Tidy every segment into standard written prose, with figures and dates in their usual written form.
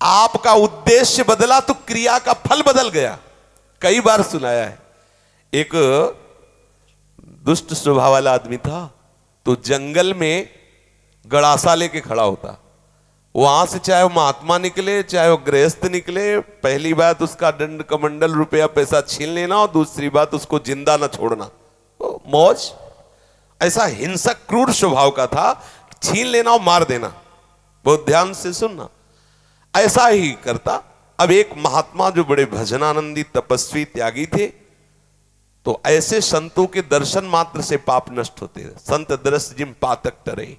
आपका उद्देश्य बदला तो क्रिया का फल बदल गया। कई बार सुनाया है। एक दुष्ट स्वभाव वाला आदमी था, तो जंगल में गड़ासा लेके खड़ा होता। वहां से चाहे वो महात्मा निकले चाहे वो गृहस्थ निकले, पहली बात उसका दंड कमंडल रुपया पैसा छीन लेना, और दूसरी बात उसको जिंदा ना छोड़ना। मौज। ऐसा हिंसक क्रूर स्वभाव का था, छीन लेना और मार देना। बहुत ध्यान से सुनना, ऐसा ही करता। अब एक महात्मा जो बड़े भजनानंदी तपस्वी त्यागी थे, तो ऐसे संतों के दर्शन मात्र से पाप नष्ट होते हैं। संत दरस जिम पातक टरे,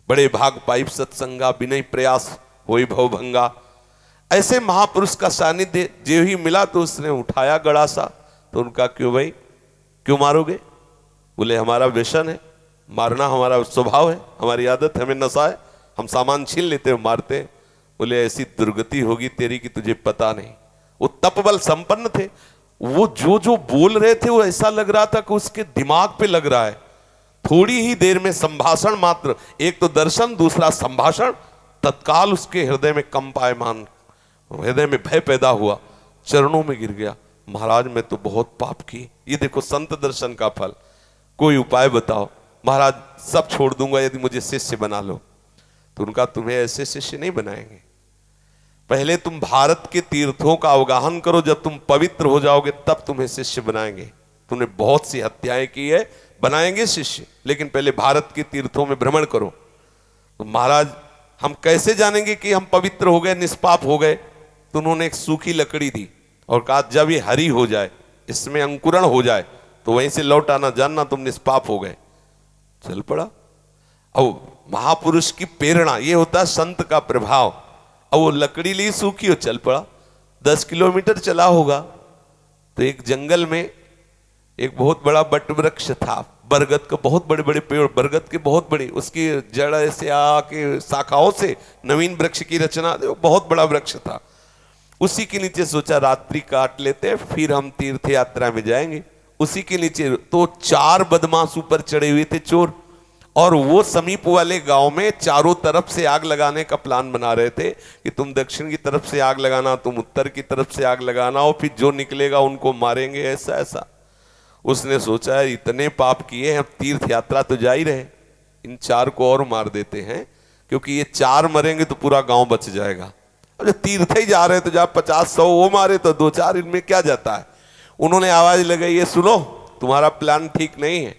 बड़े भाग पाइप सत्संगा, विनय प्रयास होई भव भंगा। ऐसे महापुरुष का सानिध्य जो ही मिला तो उसने उठाया गड़ासा। तो उनका क्यों भाई, क्यों मारोगे? बोले हमारा व्यसन है, मारना हमारा स्वभाव है, हमारी आदत है, हमें नशा है, हम सामान छीन लेते हैं मारते हैं। बोले ऐसी दुर्गति होगी तेरी कि तुझे पता नहीं। वो तपबल संपन्न थे, वो जो जो बोल रहे थे वो ऐसा लग रहा था कि उसके दिमाग पे लग रहा है। थोड़ी ही देर में संभाषण मात्र, एक तो दर्शन दूसरा संभाषण, तत्काल उसके हृदय में कंपायमान, हृदय में भय पैदा हुआ, चरणों में गिर गया। महाराज मैं तो बहुत पाप की, ये देखो संत दर्शन का फल, कोई उपाय बताओ। महाराज सब छोड़ दूंगा यदि मुझे शिष्य बना लो। तो उनका तुम्हें ऐसे शिष्य नहीं बनाएंगे, पहले तुम भारत के तीर्थों का अवगाहन करो, जब तुम पवित्र हो जाओगे तब तुम्हें शिष्य बनाएंगे। तुमने बहुत सी हत्याएं की है, बनाएंगे शिष्य, लेकिन पहले भारत के तीर्थों में भ्रमण करो। तो महाराज हम कैसे जानेंगे कि हम पवित्र हो गए, निष्पाप हो गए? तो उन्होंने एक सूखी लकड़ी दी और कहा जब ये हरी हो जाए, इसमें अंकुरण हो जाए, तो वहीं से लौट आना, जानना तुम निष्पाप हो गए। चल पड़ा। अब महापुरुष की प्रेरणा, ये होता है संत का प्रभाव। अब वो लकड़ी ली सूखी और चल पड़ा। 10 किलोमीटर चला होगा तो एक जंगल में एक बहुत बड़ा बट वृक्ष था, बरगद का, बहुत बड़े बड़े पेड़, बरगद के बहुत बड़ी, उसकी जड़ ऐसे आके शाखाओं से नवीन वृक्ष की रचना, बहुत बड़ा वृक्ष था। उसी के नीचे सोचा रात्रि काट लेते हैं, फिर हम तीर्थ यात्रा में जाएंगे। उसी के नीचे तो 4 बदमाश ऊपर चढ़े हुए थे, चोर, और वो समीप वाले गांव में चारों तरफ से आग लगाने का प्लान बना रहे थे कि तुम दक्षिण की तरफ से आग लगाना, तुम उत्तर की तरफ से आग लगाना, और फिर जो निकलेगा उनको मारेंगे, ऐसा ऐसा। उसने सोचा है इतने पाप किए हैं, अब तीर्थ यात्रा तो जा ही रहे, इन 4 को और मार देते हैं, क्योंकि ये 4 मरेंगे तो पूरा गांव बच जाएगा। अब जो तीर्थ ही जा रहे तो जहाँ 50-100 वो मारे तो 2-4 इनमें क्या जाता है। उन्होंने आवाज लगाई, ये सुनो तुम्हारा प्लान ठीक नहीं है।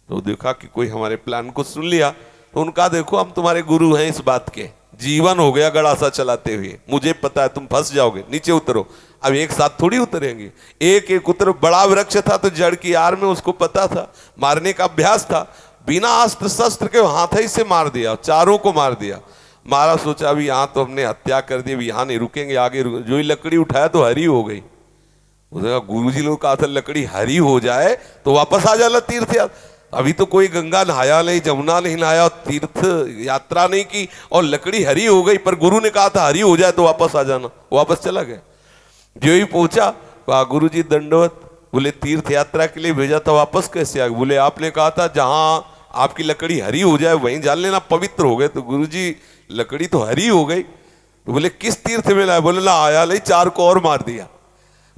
तो देखा कि कोई हमारे प्लान को सुन लिया, तो उनका देखो हम तुम्हारे गुरु हैं इस बात के, जीवन हो गया गड़ासा चलाते हुए, मुझे पता है तुम फंस जाओगे, नीचे उतरो। अब एक साथ थोड़ी उतरेंगे, एक एक उतर। बड़ा वृक्ष था तो जड़ की आड़ में, उसको पता था, मारने का अभ्यास था, बिना अस्त्र शस्त्र के हाथ ही से मार दिया, 4 को मार दिया। मारा, सोचा अभी यहाँ तो हमने हत्या कर दी, यहाँ नहीं रुकेंगे, आगे जो ही लकड़ी उठाया तो हरी हो गई। गुरुजी लोग कहा था लकड़ी हरी हो जाए तो वापस आ जाना तीर्थ यात्रा। अभी तो कोई गंगा नहाया नहीं, जमुना नहीं नहाया, तीर्थ यात्रा नहीं की, और लकड़ी हरी हो गई, पर गुरु ने कहा था हरी हो जाए तो वापस आ जाना। वापस चला गया। जो ही पहुंचा, कहा गुरुजी दंडवत। बोले तीर्थ यात्रा के लिए भेजा था, वापस कैसे आ गए? बोले आपने कहा था जहां आपकी लकड़ी हरी हो जाए वहीं जान लेना, पवित्र हो गए। तो गुरुजी लकड़ी तो हरी हो गई। तो बोले किस तीर्थ में लाया? बोले ला आया नहीं, 4 को और मार दिया।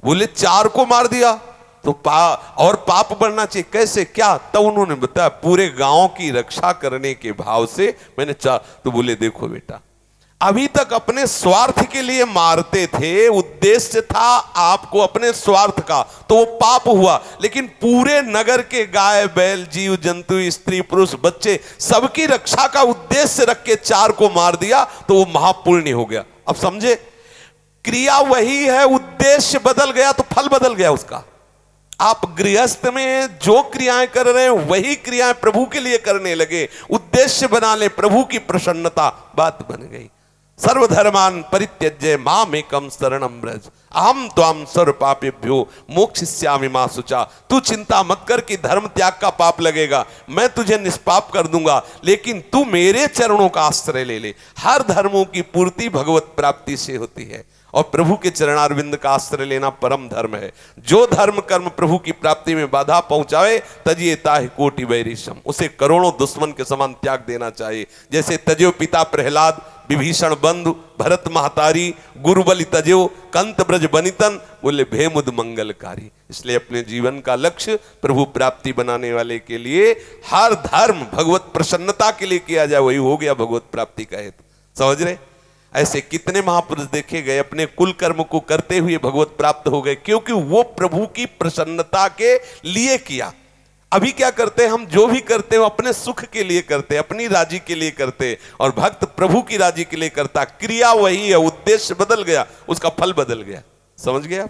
बोले 4 को मार दिया तो और पाप बढ़ना चाहिए, कैसे क्या? तब उन्होंने बताया पूरे गांव की रक्षा करने के भाव से मैंने 4। तो बोले देखो बेटा, अभी तक अपने स्वार्थ के लिए मारते थे, उद्देश्य था आपको अपने स्वार्थ का, तो वो पाप हुआ। लेकिन पूरे नगर के गाय बैल जीव जंतु स्त्री पुरुष बच्चे सबकी रक्षा का उद्देश्य रख के 4 को मार दिया, तो वो महापुण्य हो गया। अब समझे, क्रिया वही है, उद्देश्य बदल गया तो फल बदल गया उसका। आप गृहस्थ में जो क्रियाएं कर रहे हैं वही क्रियाएं प्रभु के लिए करने लगे, उद्देश्य बना ले प्रभु की प्रसन्नता, बात बन गई। सर्वधर्मान परित्यज्य मामेकं शरणं व्रज अहम त्वां सर्व पापेभ्यो मोक्षयिष्यामि मा शुचा। तू चिंता मत कर कि धर्म त्याग का पाप लगेगा, मैं तुझे निष्पाप कर दूंगा, लेकिन तू मेरे चरणों का आश्रय ले ले। हर धर्मों की पूर्ति भगवत प्राप्ति से होती है, और प्रभु के चरणारविंद का आश्रय लेना परम धर्म है। जो धर्म कर्म प्रभु की प्राप्ति में बाधा पहुंचावे तजिए ताहि कोटि वैरिशम, उसे करोड़ों दुश्मन के समान त्याग देना चाहिए। जैसे तजियो पिता प्रहलाद विभीषण बंधु भरत महतारी गुरु बलि तजो कंत ब्रज बनितन, बोले भेमुद मंगलकारी। इसलिए अपने जीवन का लक्ष्य प्रभु प्राप्ति बनाने वाले के लिए हर धर्म भगवत प्रसन्नता के लिए किया जाए, वही हो गया भगवत प्राप्ति का हेतु। समझ रहे? ऐसे कितने महापुरुष देखे गए अपने कुल कर्म को करते हुए भगवत प्राप्त हो गए, क्योंकि वो प्रभु की प्रसन्नता के लिए किया। अभी क्या करते हैं हम, जो भी करते हैं अपने सुख के लिए करते हैं, अपनी राजी के लिए करते हैं, और भक्त प्रभु की राजी के लिए करता। क्रिया वही है, उद्देश्य बदल गया, उसका फल बदल गया। समझ गए आप?